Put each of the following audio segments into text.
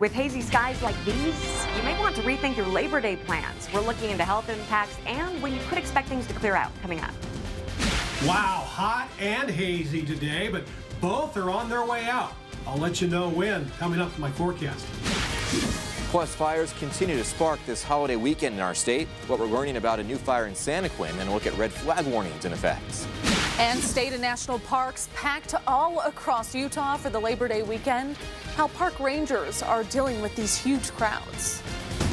With hazy skies like these, you may want to rethink your Labor Day plans. We're looking into health impacts and when you could expect things to clear out coming up. Wow, hot and hazy today, but both are on their way out. I'll let you know when coming up in my forecast. Plus, fires continue to spark this holiday weekend in our state. What we're learning about a new fire in Santa Quinn and a look at red flag warnings in effect. And state and national parks packed all across Utah for the Labor Day weekend. How park rangers are dealing with these huge crowds.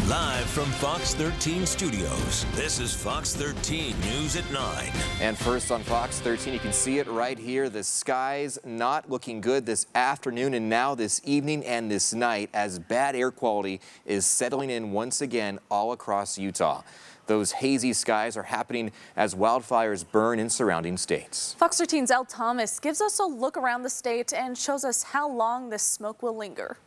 Live from Fox 13 Studios, this is Fox 13 News at 9. And first on Fox 13, you can see it right here. The skies not looking good this afternoon and now this evening and this night as bad air quality is settling in once again all across Utah. Those hazy skies are happening as wildfires burn in surrounding states. Fox 13's Elle Thomas gives us a look around the state and shows us how long this smoke will linger.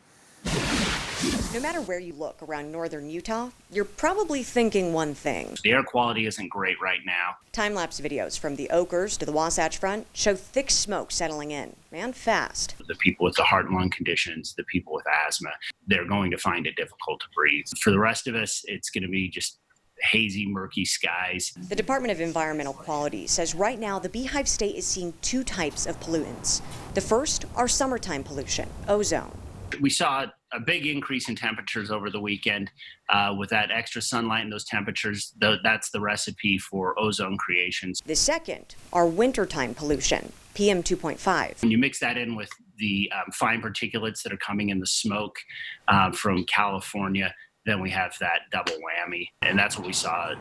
No matter where you look around northern Utah, you're probably thinking one thing. The air quality isn't great right now. Time-lapse videos from the Oakers to the Wasatch Front show thick smoke settling in, and fast. The people with the heart and lung conditions, the people with asthma, they're going to find it difficult to breathe. For the rest of us, it's going to be just hazy, murky skies. The Department of Environmental Quality says right now the Beehive State is seeing two types of pollutants. The first are summertime pollution, ozone. We saw a big increase in temperatures over the weekend. With that extra sunlight and those temperatures, that's the recipe for ozone creations. The second are wintertime pollution, PM 2.5. When you mix that in with the fine particulates that are coming in the smoke from California, then we have that double whammy, and that's what we saw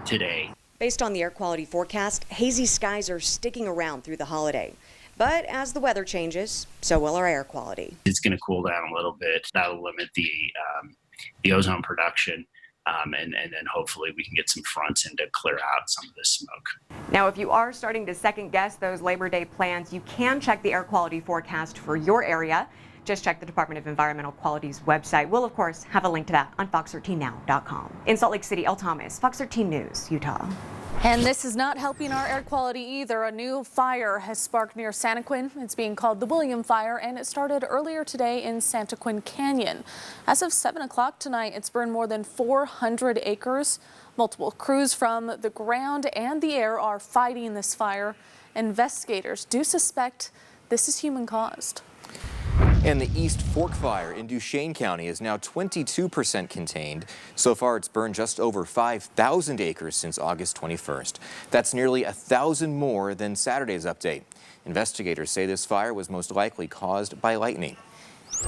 today. Based on the air quality forecast, hazy skies are sticking around through the holiday. But as the weather changes, so will our air quality. It's going to cool down a little bit. That'll limit the ozone production, and then hopefully we can get some fronts in to clear out some of this smoke. Now, if you are starting to second guess those Labor Day plans, you can check the air quality forecast for your area. Just check the Department of Environmental Quality's website. We'll, of course, have a link to that on fox13now.com. In Salt Lake City, Elle Thomas, Fox 13 News, Utah. And this is not helping our air quality either. A new fire has sparked near Santa Quinn. It's being called the William Fire, and it started earlier today in Santa Quinn Canyon. As of 7 o'clock tonight, it's burned more than 400 acres. Multiple crews from the ground and the air are fighting this fire. Investigators do suspect this is human-caused. And the East Fork Fire in Duchesne County is now 22% contained. So far, it's burned just over 5,000 acres since August 21st. That's nearly 1,000 more than Saturday's update. Investigators say this fire was most likely caused by lightning.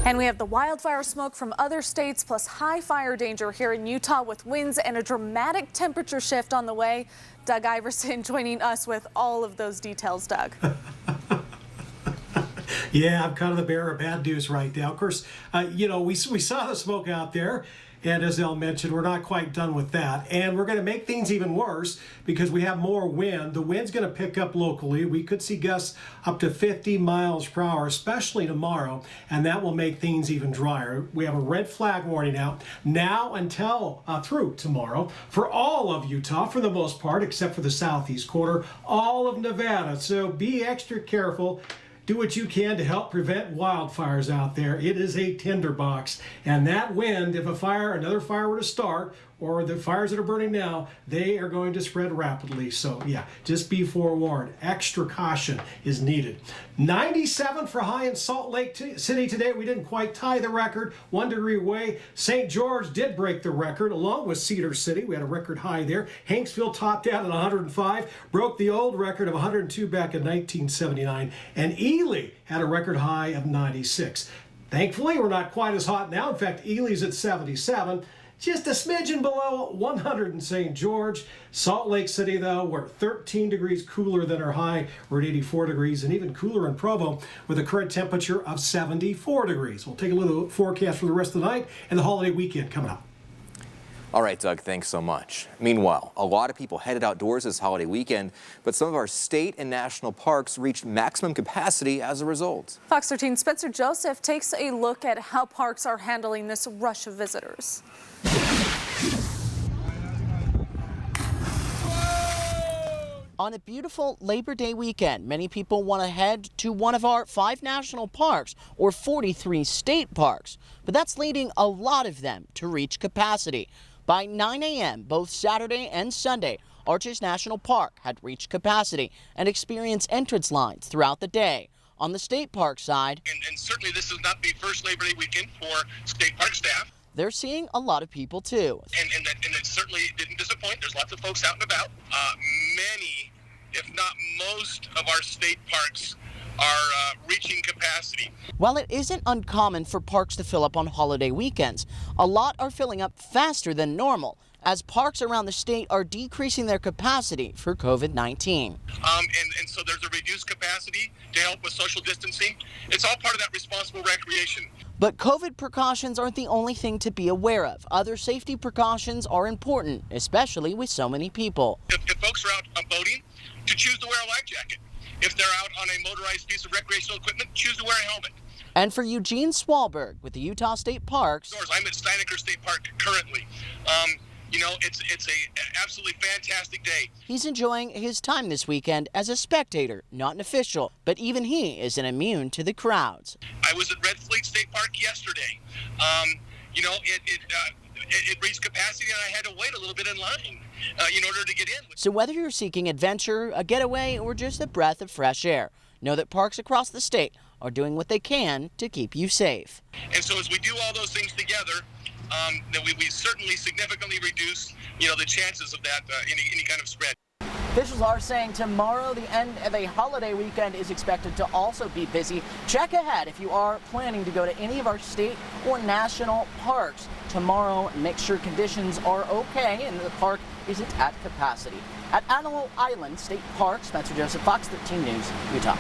And we have the wildfire smoke from other states, plus high fire danger here in Utah with winds and a dramatic temperature shift on the way. Doug Iverson joining us with all of those details. Doug. Yeah, I'm kind of the bearer of bad news right now. Of course, we saw the smoke out there, and as Elle mentioned, we're not quite done with that. And we're going to make things even worse because we have more wind. The wind's going to pick up locally. We could see gusts up to 50 miles per hour, especially tomorrow, and that will make things even drier. We have a red flag warning out now until through tomorrow for all of Utah, for the most part, except for the southeast quarter, all of Nevada. So be extra careful. Do what you can to help prevent wildfires out there. It is a tinderbox, and that wind, if another fire were to start, or the fires that are burning now, they are going to spread rapidly. So yeah, just be forewarned. Extra caution is needed. 97 for high in Salt Lake City today. We didn't quite tie the record, 1 degree away. St. George did break the record along with Cedar City. We had a record high there. Hanksville topped out at 105, broke the old record of 102 back in 1979. And Ely had a record high of 96. Thankfully, we're not quite as hot now. In fact, Ely's at 77. Just a smidgen below 100 in St. George. Salt Lake City, though, we're 13 degrees cooler than our high. We're at 84 degrees, and even cooler in Provo with a current temperature of 74 degrees. We'll take a little forecast for the rest of the night and the holiday weekend coming up. All right, Doug, thanks so much. Meanwhile, a lot of people headed outdoors this holiday weekend, but some of our state and national parks reached maximum capacity as a result. Fox 13's Spencer Joseph takes a look at how parks are handling this rush of visitors. On a beautiful Labor Day weekend, many people want to head to one of our 5 national parks or 43 state parks, but that's leading a lot of them to reach capacity. By 9 a.m. both Saturday and Sunday, Arches National Park had reached capacity and experienced entrance lines throughout the day. On the state park side, and certainly this is not the first Labor Day weekend for state park staff. They're seeing a lot of people too. And it certainly didn't disappoint. There's lots of folks out and about. Many, if not most, of our state parks are reaching capacity. While it isn't uncommon for parks to fill up on holiday weekends, a lot are filling up faster than normal as parks around the state are decreasing their capacity for COVID-19. And so there's a reduced capacity to help with social distancing. It's all part of that responsible recreation. But COVID precautions aren't the only thing to be aware of. Other safety precautions are important, especially with so many people. If folks are out boating, to choose to wear a life jacket. If they're out on a motorized piece of recreational equipment, choose to wear a helmet. And for Eugene Swalberg with the Utah State Parks, I'm at Steinecker State Park currently. You know, it's a absolutely fantastic day. He's enjoying his time this weekend as a spectator, not an official, but even he isn't immune to the crowds. I was at Red Fleet State Park yesterday. You know, it reached capacity and I had to wait a little bit in line in order to get in. So whether you're seeking adventure, a getaway, or just a breath of fresh air, know that parks across the state are doing what they can to keep you safe. And so as we do all those things together, then we certainly significantly reduce, you know, the chances of that, any kind of spread. Officials are saying tomorrow, the end of a holiday weekend, is expected to also be busy. Check ahead if you are planning to go to any of our state or national parks tomorrow. Make sure conditions are okay and the park isn't at capacity. At Antelope Island State Park, Spencer Joseph, Fox 13 News, Utah.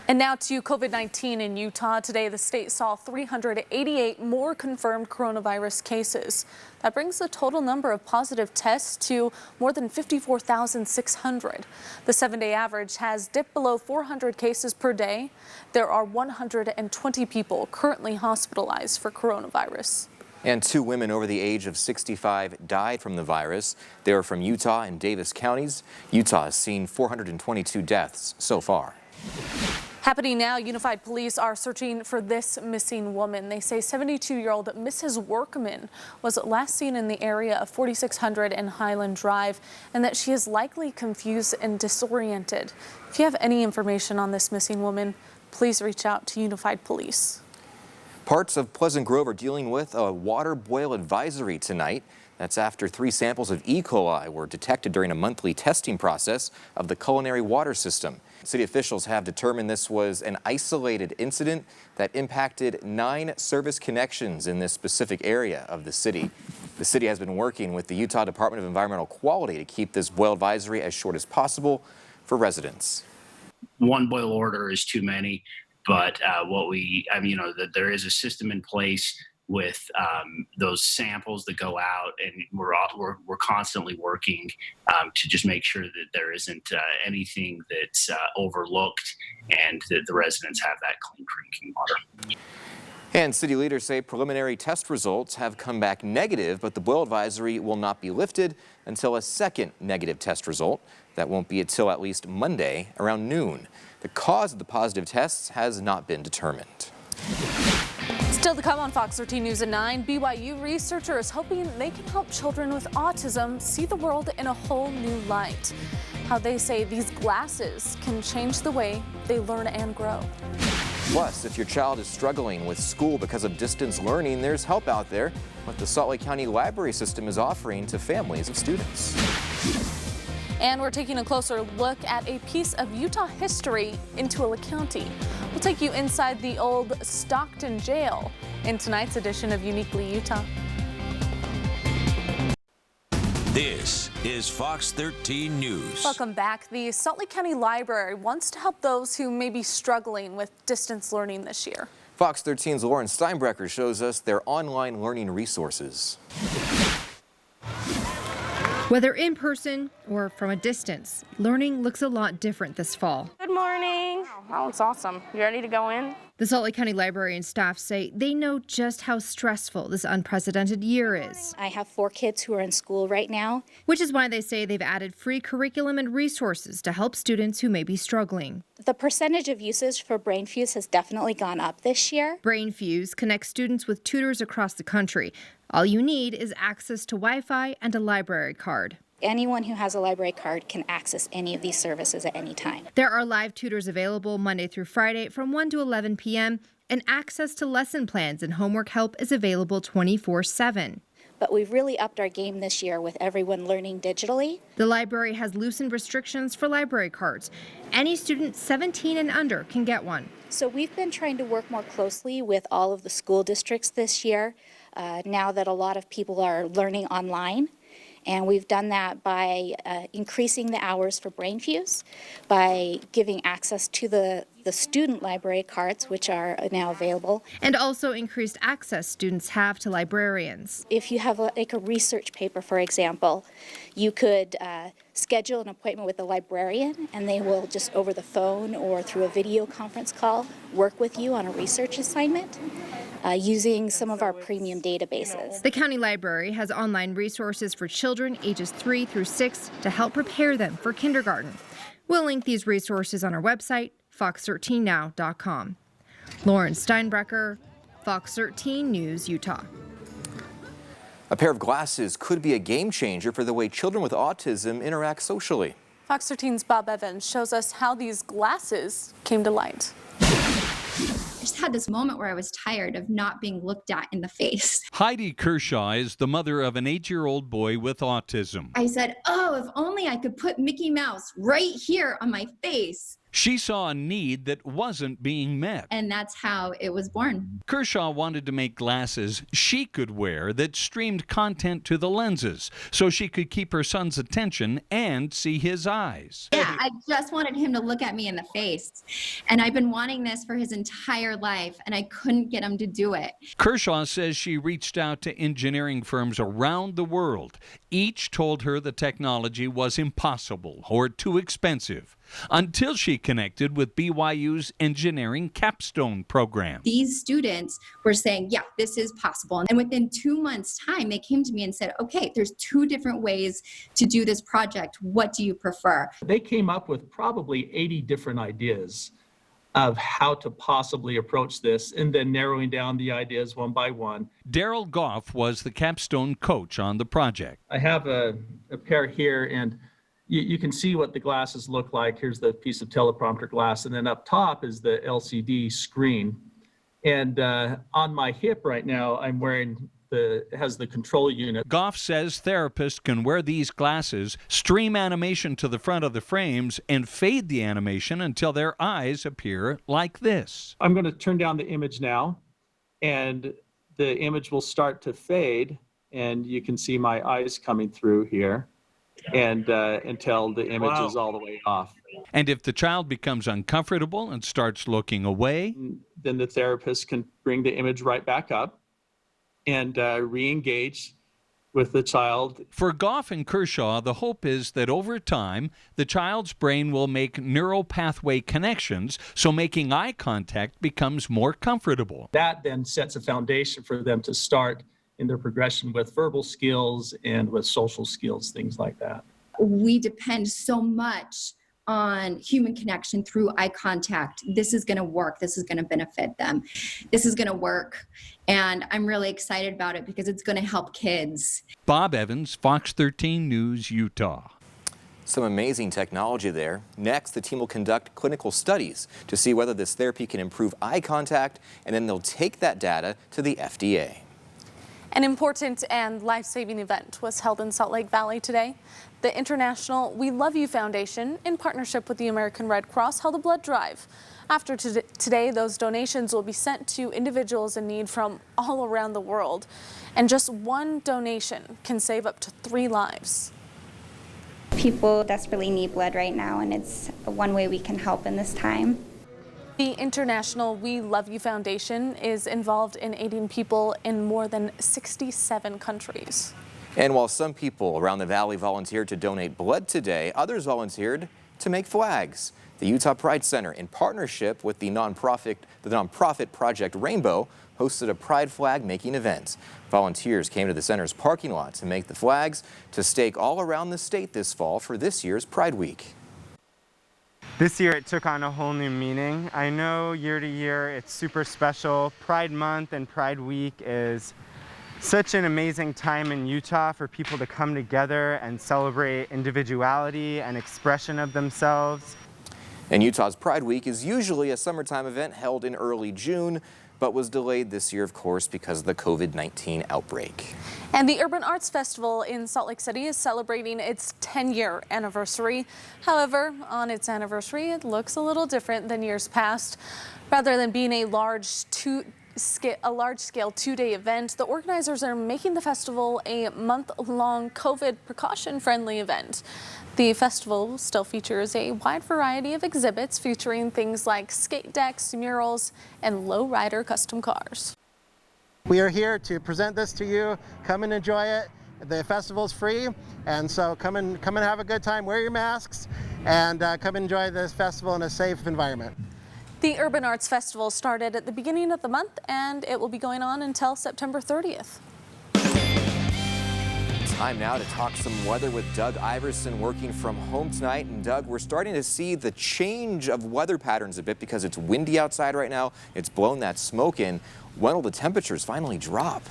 And now to COVID-19 in Utah. Today, the state saw 388 more confirmed coronavirus cases. That brings the total number of positive tests to more than 54,600. The 7-day average has dipped below 400 cases per day. There are 120 people currently hospitalized for coronavirus. And 2 women over the age of 65 died from the virus. They are from Utah and Davis counties. Utah has seen 422 deaths so far. Happening now, Unified Police are searching for this missing woman. They say 72-year-old Mrs. Workman was last seen in the area of 4600 and Highland Drive, and that she is likely confused and disoriented. If you have any information on this missing woman, please reach out to Unified Police. Parts of Pleasant Grove are dealing with a water boil advisory tonight. That's after 3 samples of E. coli were detected during a monthly testing process of the culinary water system. City officials have determined this was an isolated incident that impacted 9 service connections in this specific area of the city. The city has been working with the Utah Department of Environmental Quality to keep this boil advisory as short as possible for residents. One boil order is too many, but you know, that there is a system in place with those samples that go out, and we're constantly working to just make sure that there isn't anything that's overlooked and that the residents have that clean drinking water. And city leaders say preliminary test results have come back negative, but the boil advisory will not be lifted until a second negative test result. That won't be until at least Monday around noon. The cause of the positive tests has not been determined. Still to come on Fox 13 News at 9, BYU researchers hoping they can help children with autism see the world in a whole new light. How they say these glasses can change the way they learn and grow. Plus, if your child is struggling with school because of distance learning, there's help out there, what the Salt Lake County Library System is offering to families of students. And we're taking a closer look at a piece of Utah history in Tualatin County. We'll take you inside the old Stockton jail in tonight's edition of Uniquely Utah. This is Fox 13 News. Welcome back. The Salt Lake County Library wants to help those who may be struggling with distance learning this year. Fox 13's Lauren Steinbrecher shows us their online learning resources. Whether in person or from a distance, learning looks a lot different this fall. Good morning. That looks awesome. You ready to go in? The Salt Lake County Library and staff say they know just how stressful this unprecedented year is. I have 4 kids who are in school right now. Which is why they say they've added free curriculum and resources to help students who may be struggling. The percentage of usage for BrainFuse has definitely gone up this year. BrainFuse connects students with tutors across the country. All you need is access to Wi-Fi and a library card. Anyone who has a library card can access any of these services at any time. There are live tutors available Monday through Friday from 1 to 11 p.m. and access to lesson plans and homework help is available 24/7. But we've really upped our game this year with everyone learning digitally. The library has loosened restrictions for library cards. Any student 17 and under can get one. So we've been trying to work more closely with all of the school districts this year, now that a lot of people are learning online. And we've done that by increasing the hours for BrainFuse, by giving access to the student library cards, which are now available. And also increased access students have to librarians. If you have like a research paper, for example, you could schedule an appointment with a librarian and they will just over the phone or through a video conference call work with you on a research assignment. Using some of our premium databases. The county library has online resources for children ages 3 through 6 to help prepare them for kindergarten. We'll link these resources on our website, fox13now.com. Lauren Steinbrecher, Fox 13 News, Utah. A pair of glasses could be a game changer for the way children with autism interact socially. Fox 13's Bob Evans shows us how these glasses came to light. I just had this moment where I was tired of not being looked at in the face. Heidi Kershaw is the mother of an 8-year-old boy with autism. I said, oh, if only I could put Mickey Mouse right here on my face. She saw a need that wasn't being met. And that's how it was born. Kershaw wanted to make glasses she could wear that streamed content to the lenses so she could keep her son's attention and see his eyes. Yeah, I just wanted him to look at me in the face. And I've been wanting this for his entire life, and I couldn't get him to do it. Kershaw says she reached out to engineering firms around the world. Each told her the technology was impossible or too expensive, until she connected with BYU's engineering capstone program. These students were saying, yeah, this is possible. And within 2 months' time, they came to me and said, okay, there's 2 different ways to do this project. What do you prefer? They came up with probably 80 different ideas of how to possibly approach this, and then narrowing down the ideas one by one. Daryl Goff was the capstone coach on the project. I have a pair here, and you can see what the glasses look like. Here's the piece of teleprompter glass, and then up top is the LCD screen. And on my hip right now, I'm wearing it has the control unit. Goff says therapists can wear these glasses, stream animation to the front of the frames, and fade the animation until their eyes appear like this. I'm going to turn down the image now, and the image will start to fade, and you can see my eyes coming through here, and until the image is all the way off. And if the child becomes uncomfortable and starts looking away, then the therapist can bring the image right back up and re-engage with the child. For Goff and Kershaw, the hope is that over time, the child's brain will make neural pathway connections, so making eye contact becomes more comfortable. That then sets a foundation for them to start in their progression with verbal skills and with social skills, things like that. We depend so much on human connection through eye contact. This is going to work. This is going to benefit them. This is going to work. And I'm really excited about it because it's going to help kids. Bob Evans, Fox 13 News, Utah. Some amazing technology there. Next, the team will conduct clinical studies to see whether this therapy can improve eye contact, and then they'll take that data to the FDA. An important and life-saving event was held in Salt Lake Valley today. The International We Love You Foundation, in partnership with the American Red Cross, held a blood drive. After today, those donations will be sent to individuals in need from all around the world. And just one donation can save up to 3 lives. People desperately need blood right now, and it's one way we can help in this time. The International We Love You Foundation is involved in aiding people in more than 67 countries. And while some people around the valley volunteered to donate blood today, others volunteered to make flags. The Utah Pride Center, in partnership with the nonprofit Project Rainbow, hosted a pride flag making event. Volunteers came to the center's parking lot to make the flags to stake all around the state this fall for this year's Pride Week. This year it took on a whole new meaning. I know year to year it's super special. Pride Month and Pride Week is such an amazing time in Utah for people to come together and celebrate individuality and expression of themselves. And Utah's Pride Week is usually a summertime event held in early June, but was delayed this year, of course, because of the COVID-19 outbreak. And the Urban Arts Festival in Salt Lake City is celebrating its 10-year anniversary. However, on its anniversary, it looks a little different than years past. Rather than being a large-scale two-day event, the organizers are making the festival a month-long COVID precaution-friendly event. The festival still features a wide variety of exhibits featuring things like skate decks, murals, and lowrider custom cars. We are here to present this to you. Come and enjoy it. The festival's free, and so come and have a good time. Wear your masks and come enjoy this festival in a safe environment. The Urban Arts Festival started at the beginning of the month, and it will be going on until September 30th. Time now to talk some weather with Doug Iverson working from home tonight. And Doug, we're starting to see the change of weather patterns a bit because it's windy outside right now. It's blown that smoke in. When will the temperatures finally drop?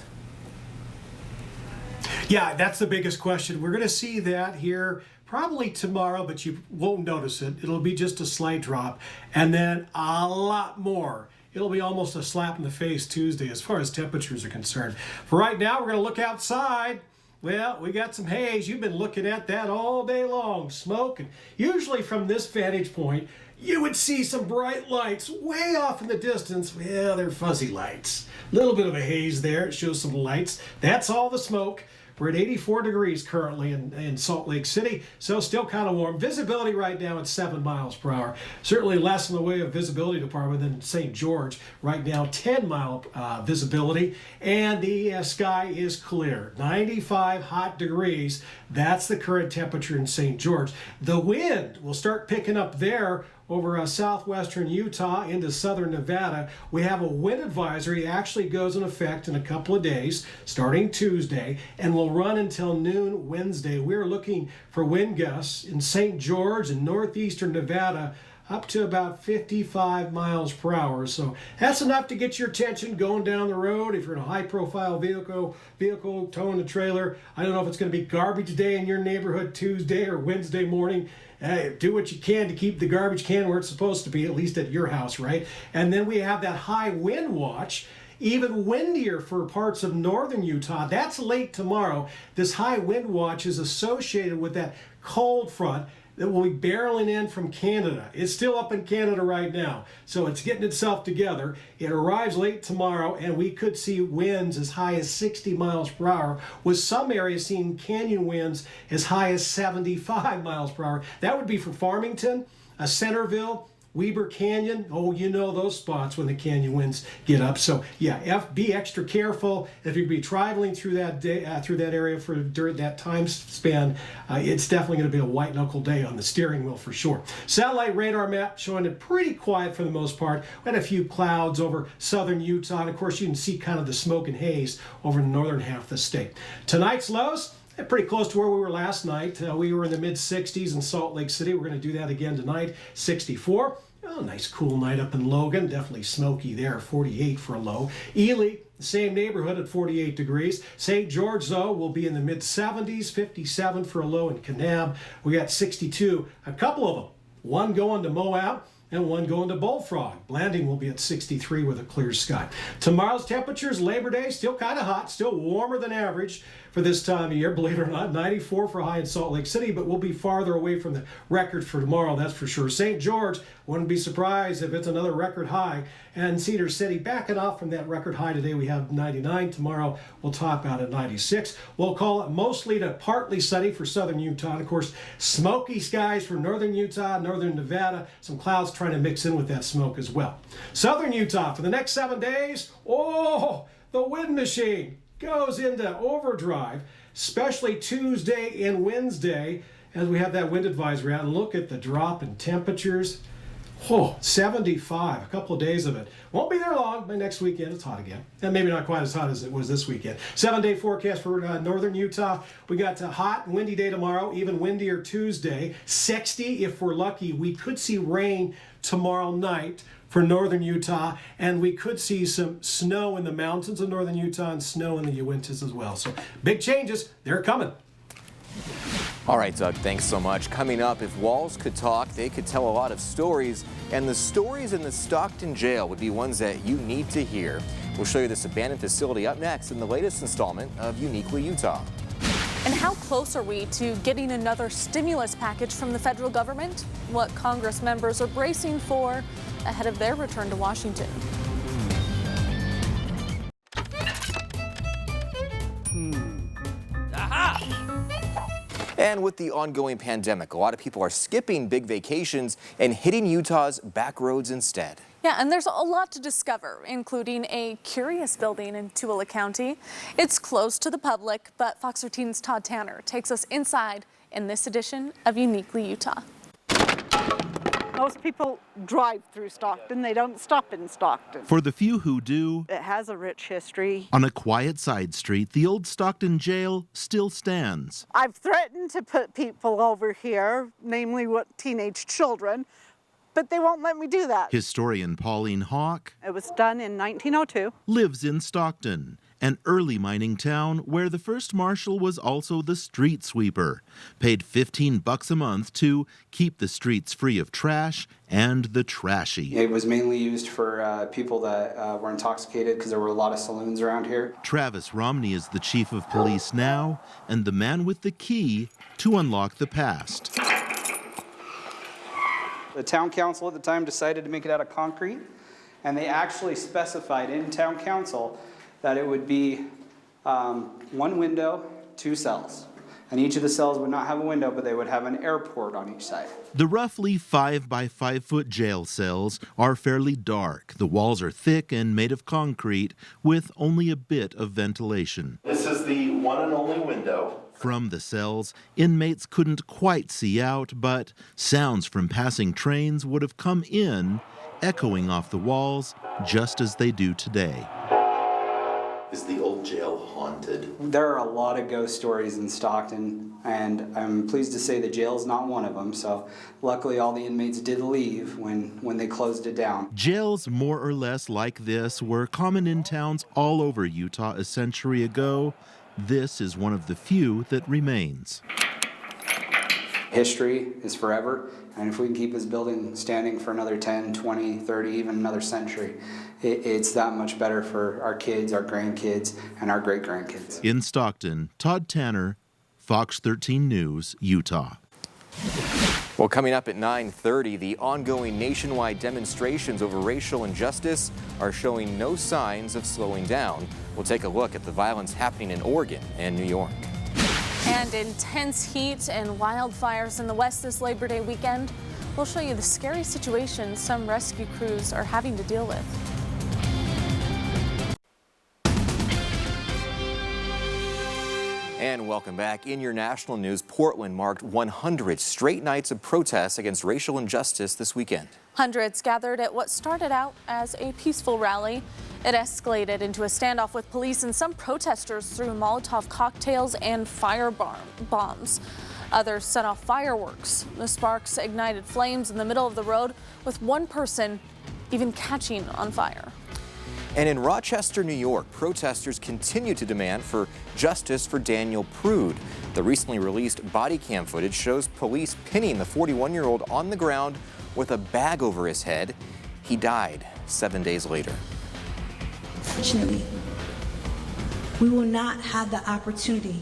Yeah, that's the biggest question. We're going to see that here probably tomorrow, but you won't notice it. It'll be just a slight drop, and then a lot more. It'll be almost a slap in the face Tuesday as far as temperatures are concerned. For right now, we're going to look outside. Well, we got some haze. You've been looking at that all day long, smoke. And usually from this vantage point, you would see some bright lights way off in the distance. Well, they're fuzzy lights. A little bit of a haze there. It shows some lights. That's all the smoke. We're at 84 degrees currently in Salt Lake City, so still kind of warm. Visibility right now at 7 miles per hour. Certainly less in the way of visibility department than St. George. Right now, 10-mile visibility, and the sky is clear. 95 hot degrees. That's the current temperature in St. George. The wind will start picking up there over southwestern Utah into southern Nevada. We have a wind advisory. It actually goes in effect in a couple of days, starting Tuesday, and will run until noon Wednesday. We're looking for wind gusts in St. George and northeastern Nevada up to about 55 miles per hour. So that's enough to get your attention going down the road. If you're in a high-profile vehicle towing a trailer, I don't know if it's going to be garbage day in your neighborhood Tuesday or Wednesday morning. Do what you can to keep the garbage can where it's supposed to be, at least at your house, right? And then we have that high wind watch, even windier for parts of northern Utah. That's late tomorrow. This high wind watch is associated with that cold front that will be barreling in from Canada. It's still up in Canada right now, so it's getting itself together. It arrives late tomorrow, and we could see winds as high as 60 miles per hour, with some areas seeing canyon winds as high as 75 miles per hour. That would be for Farmington, Centerville, Weber Canyon. Oh, you know those spots when the canyon winds get up. So yeah, be extra careful if you be traveling through that area during that time span. It's definitely going to be a white knuckle day on the steering wheel for sure. Satellite radar map showing it pretty quiet for the most part. We had a few clouds over southern Utah, and of course you can see kind of the smoke and haze over the northern half of the state. Tonight's lows, pretty close to where we were last night. We were in the mid-60s in Salt Lake City. We're going to do that again tonight, 64. Oh, nice cool night up in Logan. Definitely smoky there, 48 for a low. Ely, the same neighborhood at 48 degrees. St. George, though, will be in the mid-70s, 57 for a low in Kanab. We got 62, a couple of them. One going to Moab and one going to Bullfrog. Blanding will be at 63 with a clear sky. Tomorrow's temperatures, Labor Day, still kind of hot, still warmer than average for this time of year. Believe it or not, 94 for a high in Salt Lake City, but we'll be farther away from the record for tomorrow, that's for sure. St. George, wouldn't be surprised if it's another record high. And Cedar City, backing off from that record high today, we have 99. Tomorrow, we'll top out at 96. We'll call it mostly to partly sunny for southern Utah. And of course, smoky skies for northern Utah, northern Nevada. Some clouds trying to mix in with that smoke as well. Southern Utah, for the next 7 days, oh, the wind machine goes into overdrive, especially Tuesday and Wednesday, as we have that wind advisory out. And look at the drop in temperatures. Oh, 75, a couple of days of it. Won't be there long. By next weekend, it's hot again. And maybe not quite as hot as it was this weekend. 7-day forecast for northern Utah. We got a hot and windy day tomorrow, even windier Tuesday. 60 if we're lucky. We could see rain tomorrow night for northern Utah, and we could see some snow in the mountains of northern Utah and snow in the Uintas as well. So big changes, they're coming. All right, Doug, thanks so much. Coming up, if walls could talk, they could tell a lot of stories, and the stories in the Stockton jail would be ones that you need to hear. We'll show you this abandoned facility up next in the latest installment of Uniquely Utah. And how close are we to getting another stimulus package from the federal government? What Congress members are bracing for ahead of their return to Washington. And with the ongoing pandemic, a lot of people are skipping big vacations and hitting Utah's back roads instead. Yeah, and there's a lot to discover, including a curious building in Tooele County. It's closed to the public, but Fox 13's Todd Tanner takes us inside in this edition of Uniquely Utah. Most people drive through Stockton. They don't stop in Stockton. For the few who do, It has a rich history. on a quiet side street, the old Stockton jail still stands. I've threatened to put people over here, namely what teenage children, but they won't let me do that. Historian Pauline Hawk It was done in 1902. lives in Stockton, an early mining town where the first marshal was also the street sweeper, paid $15 a month to keep the streets free of trash and the trashy. It was mainly used for people that were intoxicated because there were a lot of saloons around here. Travis Romney is the chief of police now and the man with the key to unlock the past. The town council at the time decided to make it out of concrete, and they actually specified in town council that it would be one window, 2 cells. And each of the cells would not have a window, but they would have an airport on each side. The roughly 5 by 5 foot jail cells are fairly dark. The walls are thick and made of concrete with only a bit of ventilation. This is the one and only window. From the cells, inmates couldn't quite see out, but sounds from passing trains would have come in, echoing off the walls just as they do today. Is the old jail haunted? There are a lot of ghost stories in Stockton, and I'm pleased to say the jail is not one of them. So luckily all the inmates did leave when they closed it down. Jails more or less like this were common in towns all over Utah a century ago. This is one of the few that remains. History is forever, and if we can keep this building standing for another 10, 20, 30, even another century, it's that much better for our kids, our grandkids, and our great-grandkids. In Stockton, Todd Tanner, Fox 13 News, Utah. Well, coming up at 9:30, the ongoing nationwide demonstrations over racial injustice are showing no signs of slowing down. We'll take a look at the violence happening in Oregon and New York. And intense heat and wildfires in the West this Labor Day weekend. We'll show you the scary situation some rescue crews are having to deal with. And welcome back. In your national news, Portland marked 100 straight nights of protests against racial injustice this weekend. Hundreds gathered at what started out as a peaceful rally. It escalated into a standoff with police, and some protesters threw Molotov cocktails and bombs. Others set off fireworks. The sparks ignited flames in the middle of the road, with one person even catching on fire. And in Rochester, New York, protesters continue to demand for justice for Daniel Prude. The recently released body cam footage shows police pinning the 41-year-old on the ground with a bag over his head. He died 7 days later. Unfortunately, we will not have the opportunity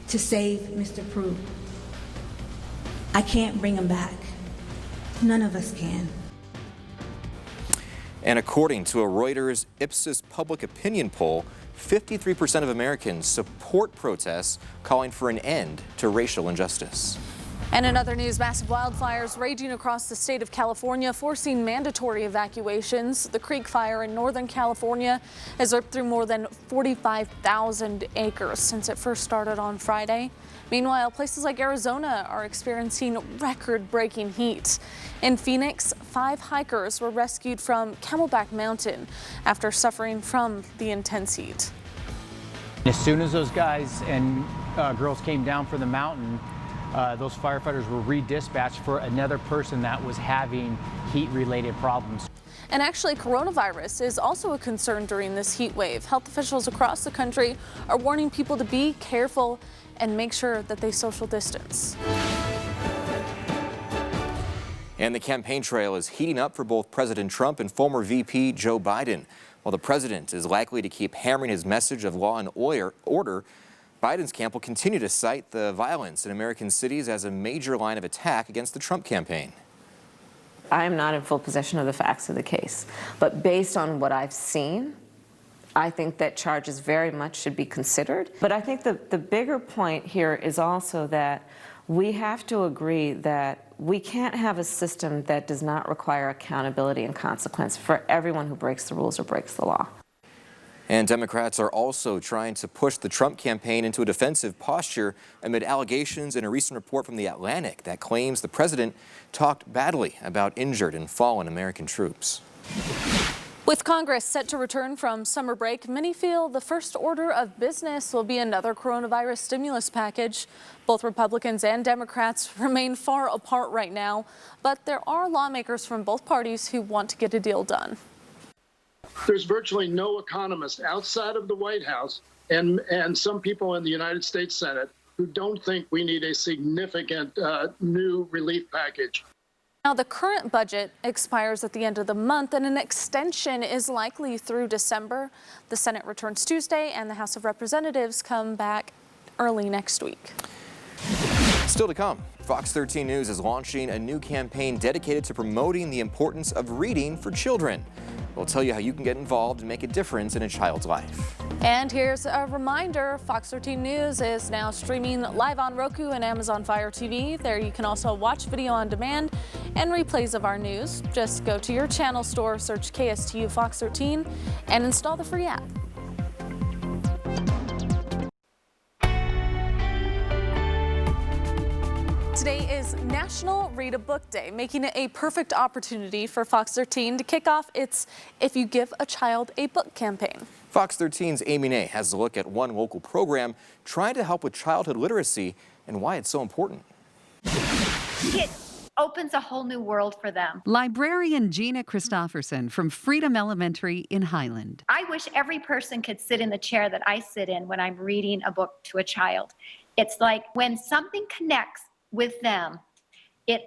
to save Mr. Prude. I can't bring him back. None of us can. And according to a Reuters Ipsos public opinion poll, 53% of Americans support protests calling for an end to racial injustice. And in other news, massive wildfires raging across the state of California, forcing mandatory evacuations. The Creek Fire in Northern California has ripped through more than 45,000 acres since it first started on Friday. Meanwhile, places like Arizona are experiencing record-breaking heat. In Phoenix, 5 hikers were rescued from Camelback Mountain after suffering from the intense heat. As soon as those guys and girls came down from the mountain, those firefighters were redispatched for another person that was having heat-related problems. And actually, coronavirus is also a concern during this heat wave. Health officials across the country are warning people to be careful and make sure that they social distance. And the campaign trail is heating up for both President Trump and former VP Joe Biden. While the president is likely to keep hammering his message of law and order, Biden's camp will continue to cite the violence in American cities as a major line of attack against the Trump campaign. I am not in full possession of the facts of the case, but based on what I've seen, I think that charges very much should be considered. But I think the bigger point here is also that we have to agree that we can't have a system that does not require accountability and consequence for everyone who breaks the rules or breaks the law. And Democrats are also trying to push the Trump campaign into a defensive posture amid allegations in a recent report from The Atlantic that claims the president talked badly about injured and fallen American troops. With Congress set to return from summer break, many feel the first order of business will be another coronavirus stimulus package. Both Republicans and Democrats remain far apart right now, but there are lawmakers from both parties who want to get a deal done. There's virtually no economist outside of the White House and some people in the United States Senate who don't think we need a significant new relief package. Now, the current budget expires at the end of the month, and an extension is likely through December. The Senate returns Tuesday, and the House of Representatives come back early next week. Still to come, Fox 13 News is launching a new campaign dedicated to promoting the importance of reading for children. We'll tell you how you can get involved and make a difference in a child's life. And here's a reminder, Fox 13 News is now streaming live on Roku and Amazon Fire TV. There you can also watch video on demand and replays of our news. Just go to your channel store, search KSTU Fox 13, and install the free app. Today is National Read a Book Day, making it a perfect opportunity for Fox 13 to kick off its If You Give a Child a Book campaign. Fox 13's Amy Nay has a look at one local program trying to help with childhood literacy and why it's so important. It opens a whole new world for them. Librarian Gina Christofferson from Freedom Elementary in Highland. I wish every person could sit in the chair that I sit in when I'm reading a book to a child. It's like when something connects with them, it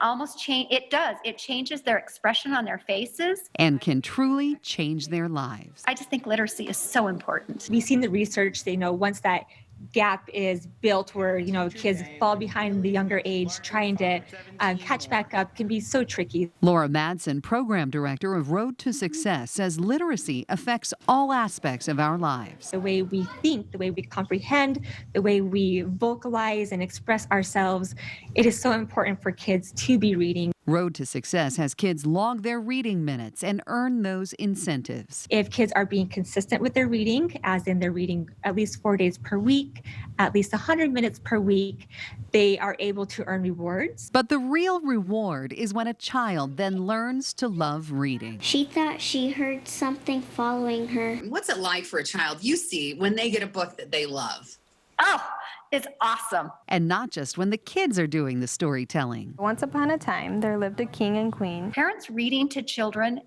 changes their expression on their faces. And can truly change their lives. I just think literacy is so important. We've seen the research, once that gap is built where, kids fall behind the younger age, trying to catch back up can be so tricky. Laura Madsen, program director of Road to Success, says literacy affects all aspects of our lives. The way we think, the way we comprehend, the way we vocalize and express ourselves, it is so important for kids to be reading. Road to Success has kids log their reading minutes and earn those incentives. If kids are being consistent with their reading, as in they're reading at least 4 days per week, at least 100 minutes per week, they are able to earn rewards. But the real reward is when a child then learns to love reading. She thought she heard something following her. What's it like for a child you see when they get a book that they love? Oh, it's awesome. And not just when the kids are doing the storytelling. Once upon a time, there lived a king and queen. Parents reading to children,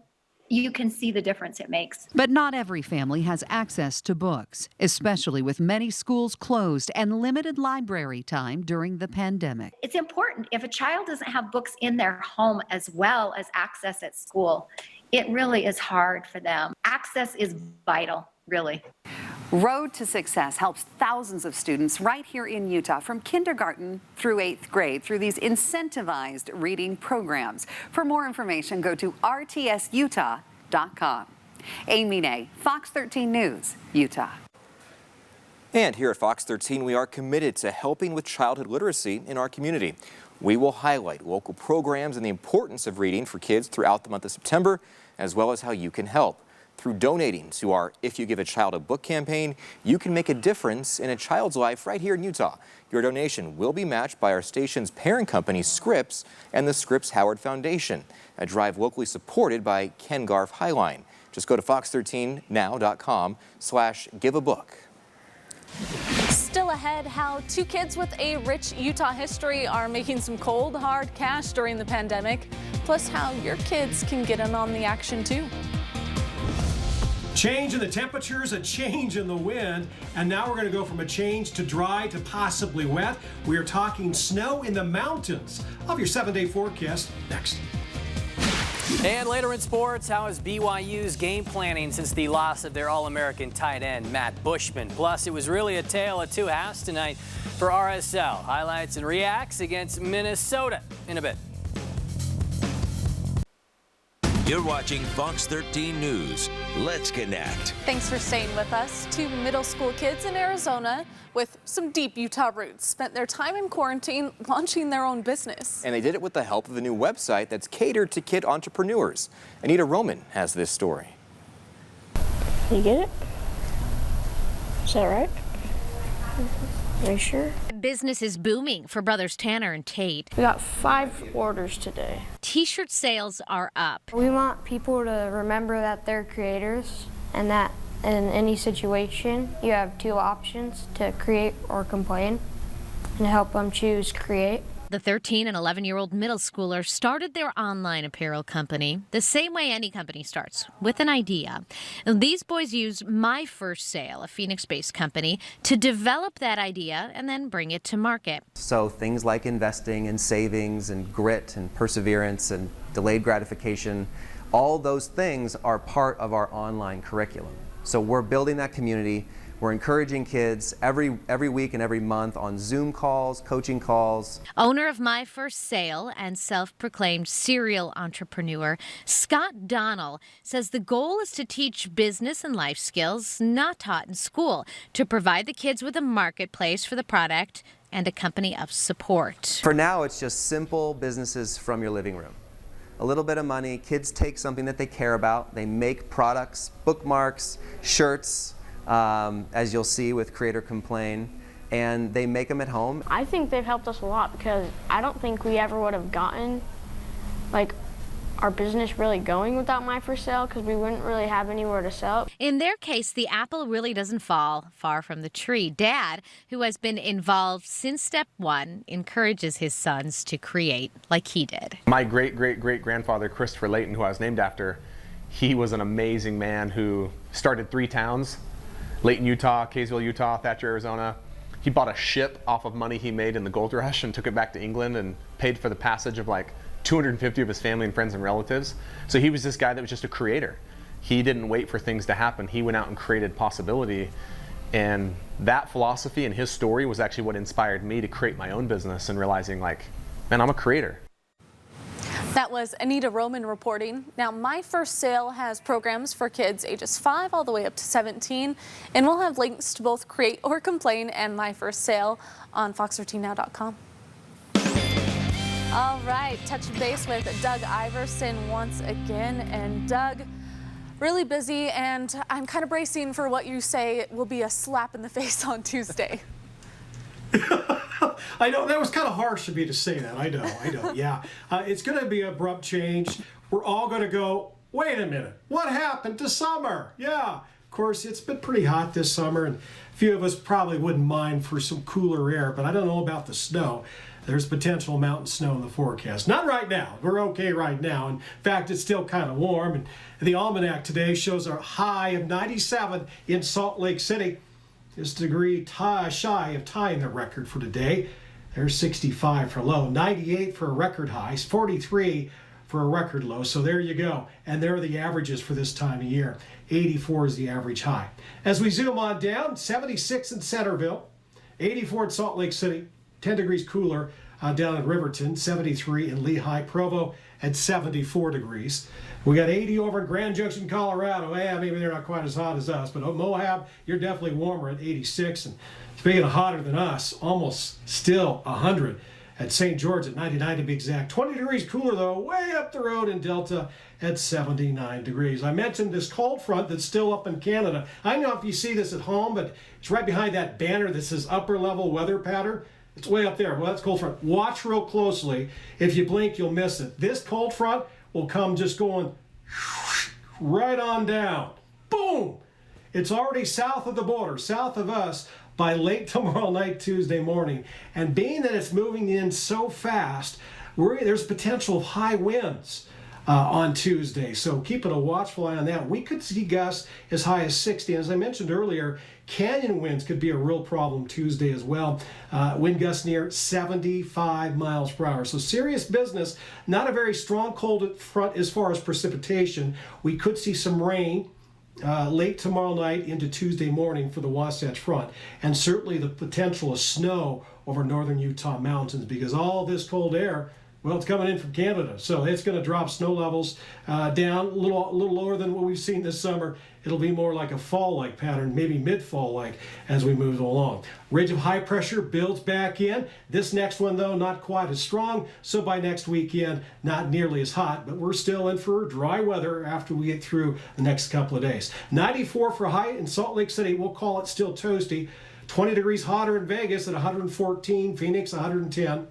you can see the difference it makes. But not every family has access to books, especially with many schools closed and limited library time during the pandemic. It's important. If a child doesn't have books in their home as well as access at school, it really is hard for them. Access is vital, really. Road to Success helps thousands of students right here in Utah from kindergarten through 8th grade through these incentivized reading programs. For more information, go to rtsutah.com. Amy Nay, Fox 13 News, Utah. And here at Fox 13, we are committed to helping with childhood literacy in our community. We will highlight local programs and the importance of reading for kids throughout the month of September, as well as how you can help. Through donating to our If You Give a Child a Book campaign, you can make a difference in a child's life right here in Utah. Your donation will be matched by our station's parent company, Scripps, and the Scripps Howard Foundation, a drive locally supported by Ken Garf Highline. Just go to fox13now.com/giveabook. Still ahead, how two kids with a rich Utah history are making some cold, hard cash during the pandemic, plus how your kids can get in on the action too. Change in the temperatures, a change in the wind, and now we're going to go from a change to dry to possibly wet. We are talking snow in the mountains. Of your 7-day forecast next. And later in sports, how is BYU's game planning since the loss of their All-American tight end, Matt Bushman? Plus, it was really a tale of two halves tonight for RSL. Highlights and reacts against Minnesota in a bit. You're watching Fox 13 News. Let's connect. Thanks for staying with us. Two middle school kids in Arizona with some deep Utah roots spent their time in quarantine launching their own business. And they did it with the help of a new website that's catered to kid entrepreneurs. Anita Roman has this story. You get it? Is that right? Are you sure? Business is booming for brothers Tanner and Tate. We got 5 orders today. T-shirt sales are up. We want people to remember that they're creators and that in any situation you have 2 options, to create or complain, and help them choose create. The 13 and 11-year-old middle schoolers started their online apparel company the same way any company starts, with an idea. And these boys used My First Sale, a Phoenix-based company, to develop that idea and then bring it to market. So things like investing and savings and grit and perseverance and delayed gratification, all those things are part of our online curriculum. So we're building that community. We're encouraging kids every week and every month on Zoom calls, coaching calls. Owner of My First Sale and self-proclaimed serial entrepreneur, Scott Donnell, says the goal is to teach business and life skills not taught in school, to provide the kids with a marketplace for the product and a company of support. For now, it's just simple businesses from your living room. A little bit of money, kids take something that they care about, they make products, bookmarks, shirts, as you'll see with Create or Complain, and they make them at home. I think they've helped us a lot because I don't think we ever would have gotten our business really going without My First Sale, because we wouldn't really have anywhere to sell. In their case, the apple really doesn't fall far from the tree. Dad, who has been involved since step one, encourages his sons to create like he did. My great-great-great-grandfather, Christopher Layton, who I was named after, he was an amazing man who started 3 towns. Layton, Utah, Kaysville, Utah, Thatcher, Arizona. He bought a ship off of money he made in the gold rush and took it back to England and paid for the passage of like 250 of his family and friends and relatives. So he was this guy that was just a creator. He didn't wait for things to happen. He went out and created possibility. And that philosophy and his story was actually what inspired me to create my own business and realizing, like, man, I'm a creator. That was Anita Roman reporting. Now, My First Sale has programs for kids ages 5 all the way up to 17, and we'll have links to both Create or Complain and My First Sale on fox13now.com. All right, touching base with Doug Iverson once again, and Doug, really busy, and I'm kind of bracing for what you say will be a slap in the face on Tuesday. I know, that was kind of harsh of me to say that. I know, yeah. It's going to be an abrupt change. We're all going to go, wait a minute, what happened to summer? Yeah, of course, it's been pretty hot this summer, and a few of us probably wouldn't mind for some cooler air, but I don't know about the snow. There's potential mountain snow in the forecast. Not right now. We're okay right now. In fact, it's still kind of warm, and the almanac today shows a high of 97 in Salt Lake City. This degree shy of tying the record for today. There's 65 for low, 98 for a record high, 43 for a record low. So there you go. And there are the averages for this time of year. 84 is the average high. As we zoom on down, 76 in Centerville, 84 in Salt Lake City, 10 degrees cooler down in Riverton, 73 in Lehigh, Provo at 74 degrees. We got 80 over in Grand Junction, Colorado. Yeah, maybe they're not quite as hot as us, but Moab, you're definitely warmer at 86. And speaking of hotter than us, almost still 100 At St. George at 99 to be exact. 20 degrees cooler though, way up the road in Delta at 79 degrees. I mentioned this cold front that's still up in Canada. I don't know if you see this at home, but it's right behind that banner that says upper level weather pattern. It's way up there. Well, that's cold front. Watch real closely. If you blink, you'll miss it. This cold front will come just going right on down. Boom! It's already south of the border, south of us, by late tomorrow night, Tuesday morning. And being that it's moving in so fast, there's potential of high winds on Tuesday. So keeping a watchful eye on that. We could see gusts as high as 60. As I mentioned earlier, canyon winds could be a real problem Tuesday as well. Wind gusts near 75 miles per hour. So serious business. Not a very strong cold front as far as precipitation. We could see some rain late tomorrow night into Tuesday morning for the Wasatch Front, and certainly the potential of snow over northern Utah mountains, because all this cold air, well, it's coming in from Canada, so it's going to drop snow levels down a little lower than what we've seen this summer. It'll be more like a fall-like pattern, maybe mid-fall-like as we move along. Ridge of high pressure builds back in. This next one, though, not quite as strong, so by next weekend, not nearly as hot, but we're still in for dry weather after we get through the next couple of days. 94 for high in Salt Lake City. We'll call it still toasty. 20 degrees hotter in Vegas at 114, Phoenix 110.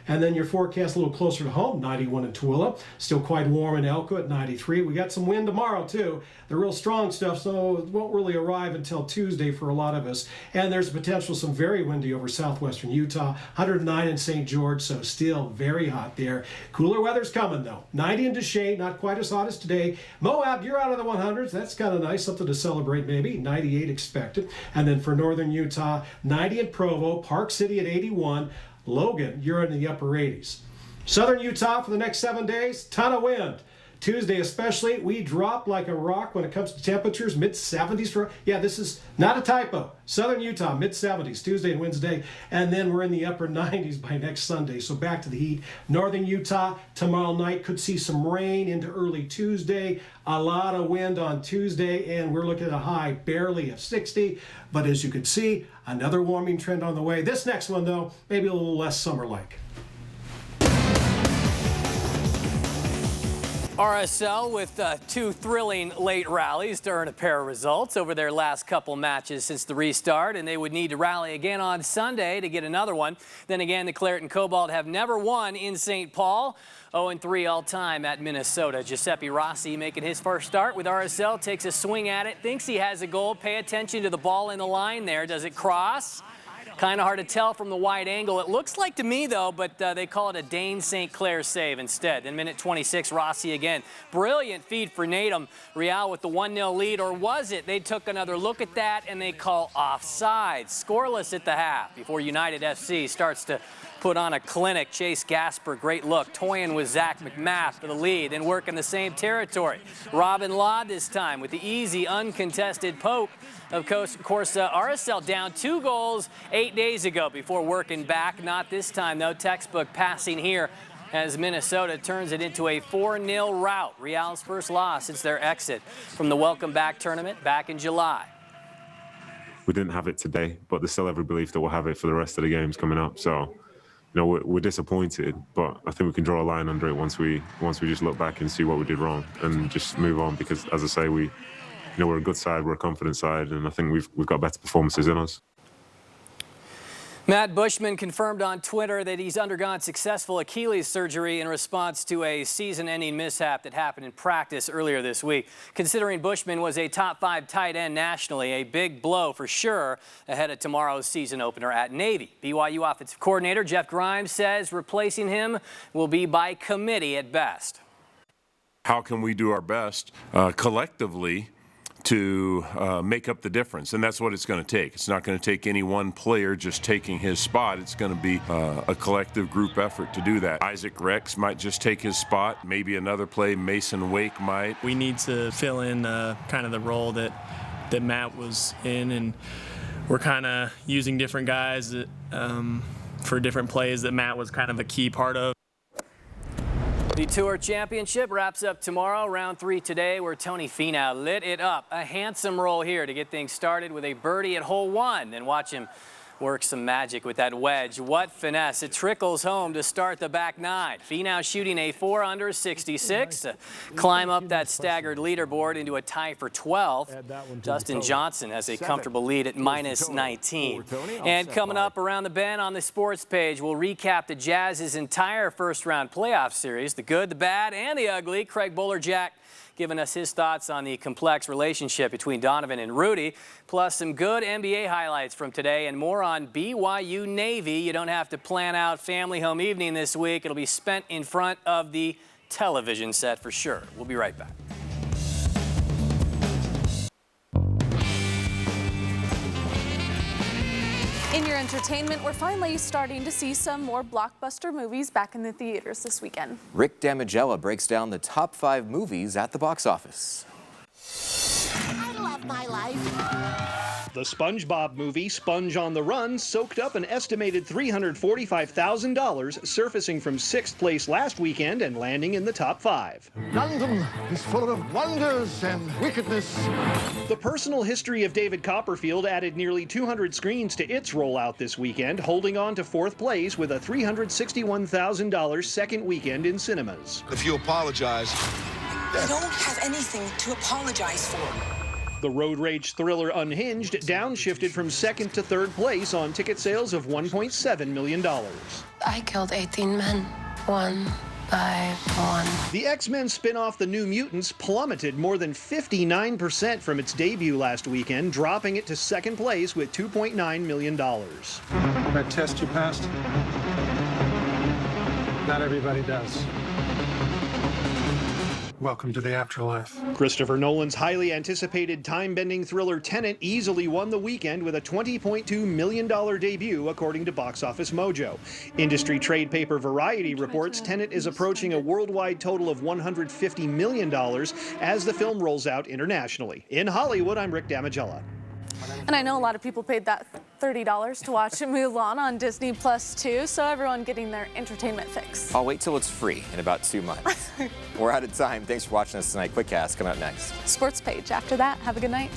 And then your forecast a little closer to home, 91 in Tooele. Still quite warm in Elko at 93. We got some wind tomorrow, too. The real strong stuff, so it won't really arrive until Tuesday for a lot of us. And there's potential some very windy over southwestern Utah. 109 in St. George, so still very hot there. Cooler weather's coming, though. 90 in Deshay, not quite as hot as today. Moab, you're out of the 100s. That's kind of nice, something to celebrate maybe. 98 expected. And then for northern Utah, 90 in Provo. Park City at 81. Logan, you're in the upper 80s. Southern Utah for the next 7 days, ton of wind. Tuesday especially, we drop like a rock when it comes to temperatures, mid-70s. This is not a typo. Southern Utah, mid-70s, Tuesday and Wednesday. And then we're in the upper 90s by next Sunday. So back to the heat. Northern Utah, tomorrow night could see some rain into early Tuesday. A lot of wind on Tuesday, and we're looking at a high barely of 60. But as you can see, another warming trend on the way. This next one, though, maybe a little less summer-like. RSL with two thrilling late rallies to earn a pair of results over their last couple matches since the restart, and they would need to rally again on Sunday to get another one. Then again, the Claret and Cobalt have never won in St. Paul. 0-3 all-time at Minnesota. Giuseppe Rossi making his first start with RSL, takes a swing at it, thinks he has a goal. Pay attention to the ball in the line there. Does it cross? Kind of hard to tell from the wide angle. It looks like to me, though, but they call it a Dane St. Clair save instead. Then minute 26, Rossi again. Brilliant feed for Natum. Real with the 1-0 lead, or was it? They took another look at that, and they call offside. Scoreless at the half before United FC starts to put on a clinic. Chase Gasper, great look, toying with Zach McMath for the lead, then working the same territory. Robin Law this time with the easy, uncontested poke. Of course, RSL down 2 goals 8 days ago before working back. Not this time, though. Textbook passing here as Minnesota turns it into a 4-0 rout. Real's first loss since their exit from the Welcome Back tournament back in July. We didn't have it today, but there's still every belief that we'll have it for the rest of the games coming up. So, you know, we're disappointed, but I think we can draw a line under it once we just look back and see what we did wrong and just move on. Because, as I say, we're a good side, we're a confident side, and I think we've got better performances in us. Matt Bushman confirmed on Twitter that he's undergone successful Achilles surgery in response to a season-ending mishap that happened in practice earlier this week. Considering Bushman was a top 5 tight end nationally, a big blow for sure ahead of tomorrow's season opener at Navy. BYU offensive coordinator Jeff Grimes says replacing him will be by committee at best. How can we do our best collectively to make up the difference? And that's what it's going to take. It's not going to take any one player just taking his spot. It's going to be a collective group effort to do that. Isaac Rex might just take his spot. Maybe another play, Mason Wake might. We need to fill in kind of the role that Matt was in, and we're kind of using different guys that, for different plays that Matt was kind of a key part of. The Tour Championship wraps up tomorrow, round 3 today, where Tony Finau lit it up. A handsome roll here to get things started with a birdie at hole 1. Then watch him works some magic with that wedge. What finesse. It trickles home to start the back nine. Finau shooting a 4 under 66 to climb up that staggered leaderboard into a tie for 12th. Dustin Johnson has a comfortable lead at minus 19. And coming up around the bend on the sports page, we'll recap the Jazz's entire first-round playoff series, the good, the bad, and the ugly. Craig Bolerjack giving us his thoughts on the complex relationship between Donovan and Rudy, plus some good NBA highlights from today and more on BYU Navy. You don't have to plan out family home evening this week. It'll be spent in front of the television set for sure. We'll be right back. In your entertainment, we're finally starting to see some more blockbuster movies back in the theaters this weekend. Rick Damigella breaks down the top 5 movies at the box office. I love my life. The SpongeBob movie, Sponge on the Run, soaked up an estimated $345,000, surfacing from 6th place last weekend and landing in the top 5. London is full of wonders and wickedness. The Personal History of David Copperfield added nearly 200 screens to its rollout this weekend, holding on to 4th place with a $361,000 second weekend in cinemas. If you apologize, I don't have anything to apologize for. The road rage thriller Unhinged downshifted from 2nd to 3rd place on ticket sales of $1.7 million. I killed 18 men, one by one. The X-Men spin-off The New Mutants plummeted more than 59% from its debut last weekend, dropping it to 2nd place with $2.9 million. That test you passed? Not everybody does. Welcome to the afterlife. Christopher Nolan's highly anticipated time-bending thriller Tenet easily won the weekend with a $20.2 million debut, according to Box Office Mojo. Industry trade paper Variety reports Tenet is approaching a worldwide total of $150 million as the film rolls out internationally. In Hollywood, I'm Rick Damigella. And I know a lot of people paid that $30 to watch Mulan on Disney Plus too, so everyone getting their entertainment fix. I'll wait till it's free in about 2 months. We're out of time. Thanks for watching us tonight. Quickcast coming up next. Sports page after that. Have a good night.